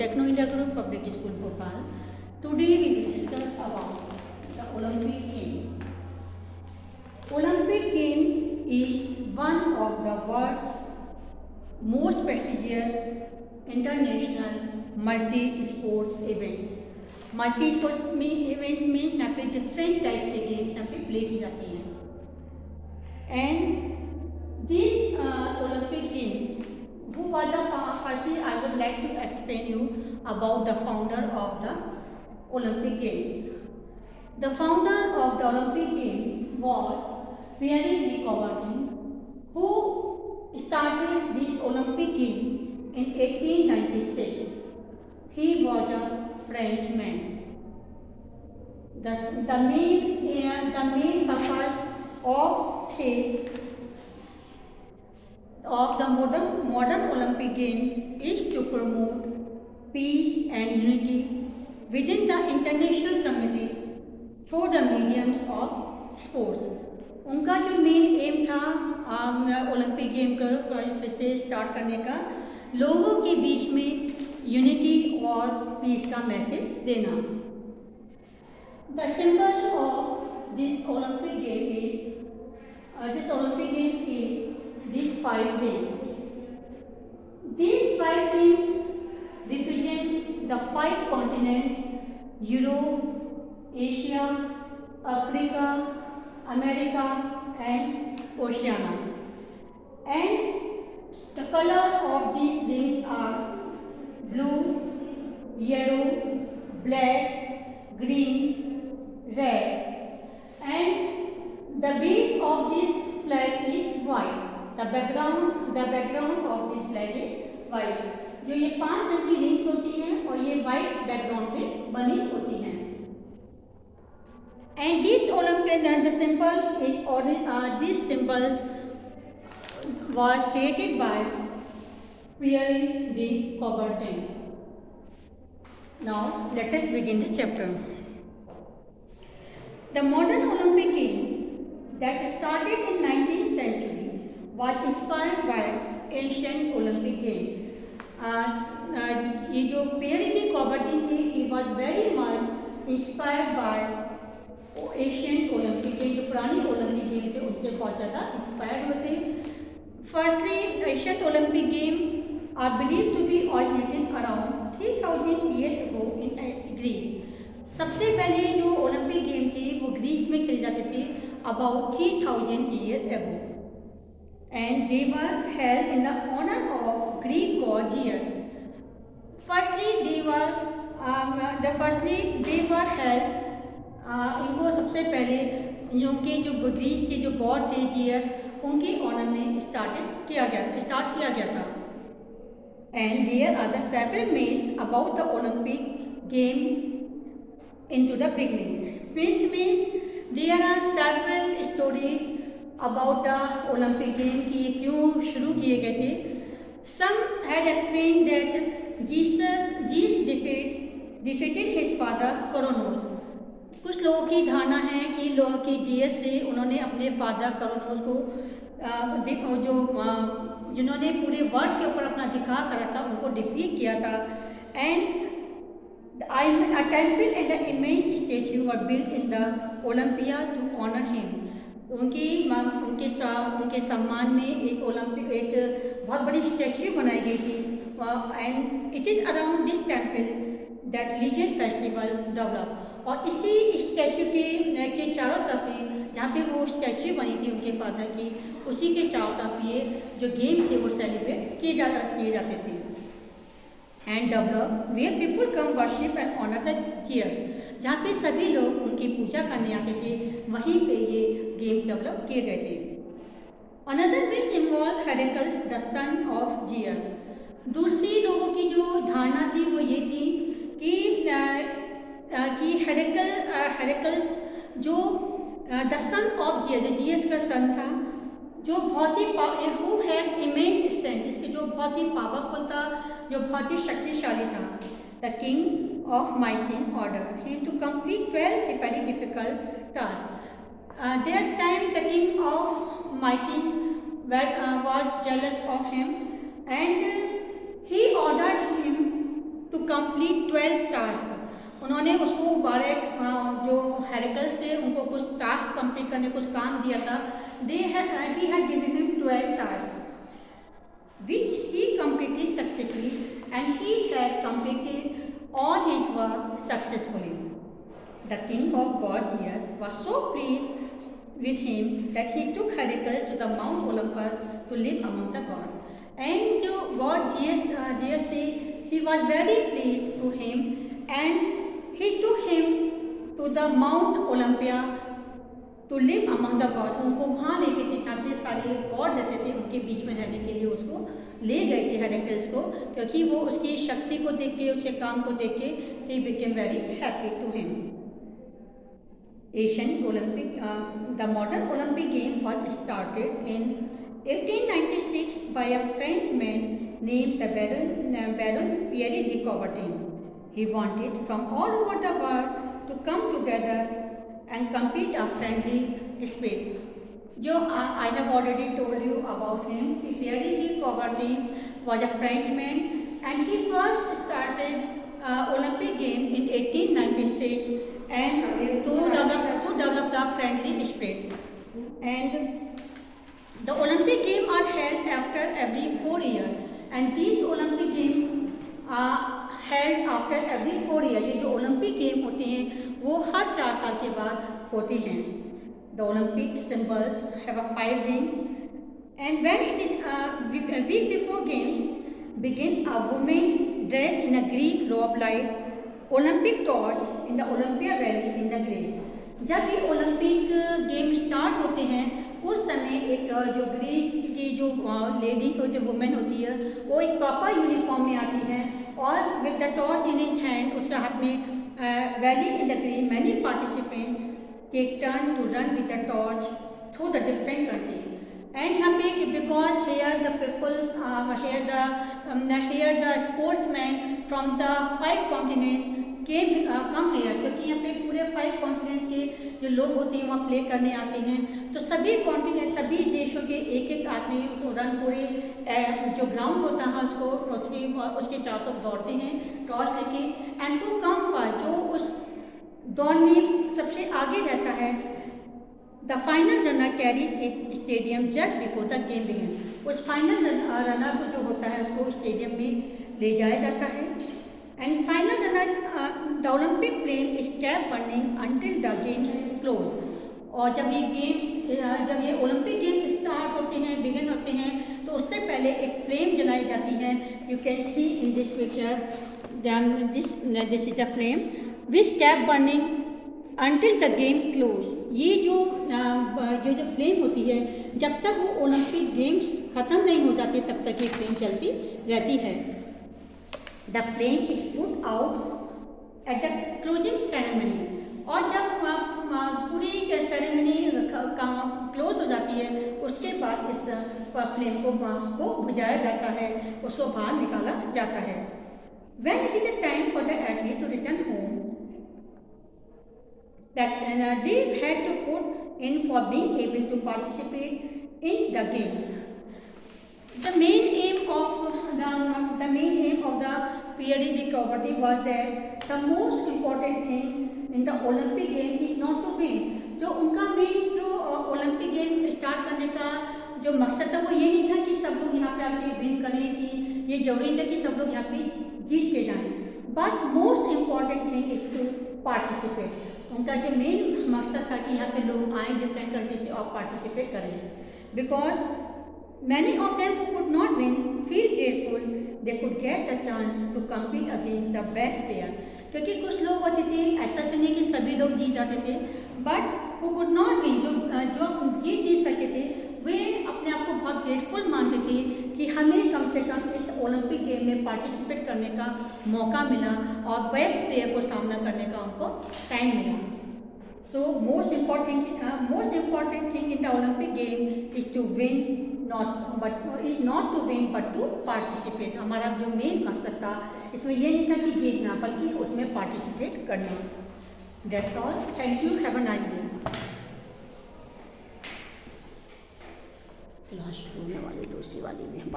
Techno India Group Public School Bhopal. Today we will discuss about the Olympic Games. Olympic Games is one of the world's most prestigious international multi-sports events. Multi-sports events means यहाँ पे different types के games यहाँ पे play की जाती हैं. And these Olympic Games, who was the firstly I would like to explain you about the founder of the Olympic Games. The founder of the Olympic Games was Pierre de Coubertin, who started this Olympic Games in 1896. He was a Frenchman. The main purpose of the modern Olympic Games is to promote peace and unity within the international community through the mediums of sports. उनका जो main M था Olympic game का फिर से start करने का, लोगों के बीच में यूनिटी और पीस का मैसेज देना. The symbol of this Olympic game is these 5 rings. These 5 rings represent the 5 continents: Europe, Asia, Africa, America and Oceania. And the color of these rings are blue, yellow, black, green, red. And the base of this flag is white. The background of this flag is white. जो ये 5 रंग की rings होती हैं और ये white background पे बनी होती हैं. And this Olympic the symbol is these symbols was created by Pierre de Coubertin. Now let us begin the chapter. The modern Olympic game that started in 19th century was inspired by Asian Olympic game. ये जो पियर D कॉबर्टिन थे, he was very much inspired by Asian Olympic game. जो पुरानी Olympic game थे उनसे बहुत ज़्यादा inspired हुए थे. Firstly Asian Olympic game are believe to be originated around 3000 year ago in Greece. सबसे पहले जो ओलंपिक गेम थे वो ग्रीस में खेले जाते थे about 3000 year ago. And they were held in the honor of Greek god Zeus. Firstly, they were held. इनको सबसे पहले जो ग्रीस के जो गॉड थे जियस, उनके ऑनर में स्टार्ट किया गया था. And there are the several myths about the Olympic game into the beginning. Myths means there are several stories about the Olympic game कि ये क्यों शुरू किए गए थे. Some had explained that Jesus defeated his father Coronos. कुछ लोगों की धारणा है कि जीएस थे, उन्होंने अपने फादर करोनोस को जिन्होंने पूरे वर्ल्ड के ऊपर अपना अधिकार करा था उनको डिफीट किया था. And a temple and an immense statue were built in the Olympia to honor him. उनके सम्मान में एक बहुत बड़ी स्टैच्यू बनाई गई थी. And it is around this temple that religious festival develop. और इसी स्टैच्यू के चारों तरफ जहाँ पे वो स्टैच्यू बनी थी उनके फादर की, उसी के चारों तरफ ये जो गेम्स थे वो सेलिब्रेट किए जाते थे. And develop where people come worship and honour the Zeus. जहाँ पे सभी लोग उनकी पूजा करने आते थे, वहीं पे ये गेम डेवलप किए गए थे. Another myth involve Heracles the son of Zeus. दूसरी लोगों की जो धारणा थी वो ये थी कि हेरेकल्स जो द सन ऑफ जीयस, जो जीयस का सन था, जो बहुत he who had immense strength, जिसके जो बहुत ही पावरफुल था, जो बहुत ही शक्तिशाली था. The king of Mycenae order him to complete 12 very difficult tasks. That time the king of Mycenae was jealous of him and he ordered him to complete 12 task. उन्होंने उसको 12 जो हेरेकल्स थे उनको कुछ टास्क कंप्लीट करने कुछ काम दिया था। He had given him 12 task which he completed successfully and he had completed all his work successfully. The king of Gorgias was so pleased with him that he took Heracles to the Mount Olympus to live among the gods. And जो God Zeus थे, he was very pleased to him and he took him to the Mount Olympia to live among the gods. उनको वहाँ ले गए थे जहाँ पे सारे गॉड रहते थे, उनके बीच में रहने के लिए उसको ले गए थे हेरेकल्स को, क्योंकि वो उसकी शक्ति को देख के उसके काम को देख के he became very happy to him. Asian Olympic, the modern Olympic game was started in 1896 by a Frenchman named the Baron Pierre de Coubertin. He wanted from all over the world to come together and compete a friendly spirit. जो I have already told you about him. Pierre de Coubertin was a Frenchman and he first started Olympic game in 1896 and to develop the friendly spirit. And the Olympic games are held after every 4 years and these Olympic games are held after every 4 years. ये जो Olympic game होते हैं वो हर 4 साल के बाद होते हैं. The Olympic symbols have a 5 rings, and when it is a week before games begin, a woman dressed in a Greek robe light Olympic torch in the Olympia Valley in the Greece. जब ये Olympic game start होते हैं उस समय एक जो Greek की जो लेडी को जो वुमेन होती है वो एक प्रॉपर यूनिफॉर्म में आती है और with the torch in his hand, उसके हाथ में valley in the green many participant take turn to run with the torch through the different country. And यहाँ पे because here the peoples here the sportsman from the 5 continents come here, क्योंकि यहाँ पे पूरे 5 continents के जो लोग होते हैं वहाँ प्ले करने आते हैं. तो सभी कॉन्टिनेंट सभी देशों के एक आदमी उस रन पूरे जो ग्राउंड होता है उसको उसके चारों तरफ दौड़ते हैं टॉर्च लेके. एंड हु कम फर्स्ट, जो उस दौड़ में सबसे आगे रहता है, the final runner carries it stadium just before the game begin. उस फाइनल रनर को जो होता है उसको स्टेडियम में ले जाया जाता है. And final runner the Olympic flame is kept burning until the games close. और जब ये ओलंपिक गेम्स स्टार्ट होते हैं बिगिन होते हैं तो उससे पहले एक फ्लेम जलाई जाती है. You can see in this picture this is a flame which kept burning until the game close. ये जो फ्लेम होती है जब तक वो ओलंपिक गेम्स ख़त्म नहीं हो जाते तब तक ये फ्लेम चलती रहती है. The flame is put out at the closing ceremony. और जब पूरी सेरेमनी क्लोज हो जाती है उसके बाद इस फ्लेम को बुझाया जाता है, उसको बाहर निकाला जाता है. When it is a time for the athlete to return home, that they had to put in for being able to participate in the games. The main aim of the Pierre de Coubertin was that the most important thing in the Olympic game is not to win. जो उनका main जो Olympic game start करने का जो मकसद था वो ये नहीं था कि सब लोग यहाँ पे आके विन करें, कि ये जरूरी था कि सब लोग यहाँ पे जीत के जाएं. But most important thing is to participate. उनका जो मेन मकसद था कि यहाँ पे लोग आए डिफरेंट कंट्री से और पार्टिसिपेट करें. Because many of them who could not win feel grateful they could get the chance to compete against the best player. क्योंकि कुछ लोग होते थे, ऐसा तो नहीं कि सभी लोग जीत जाते थे, but who could not win, जो जीत नहीं सके थे, वे अपने आप को बहुत ग्रेटफुल मानते थे कि हमें कम से कम इस ओलंपिक गेम में पार्टिसिपेट करने का मौका मिला और बेस्ट प्लेयर को सामना करने का उनको टाइम मिला. So most important thing in the Olympic game is to win, not to win but to participate. हमारा जो मेन मकसद था इसमें ये नहीं था कि जीतना बल्कि उसमें पार्टिसिपेट करना. That's all. Thank you. Have a nice day. Class होने वाली दूसरी वाली में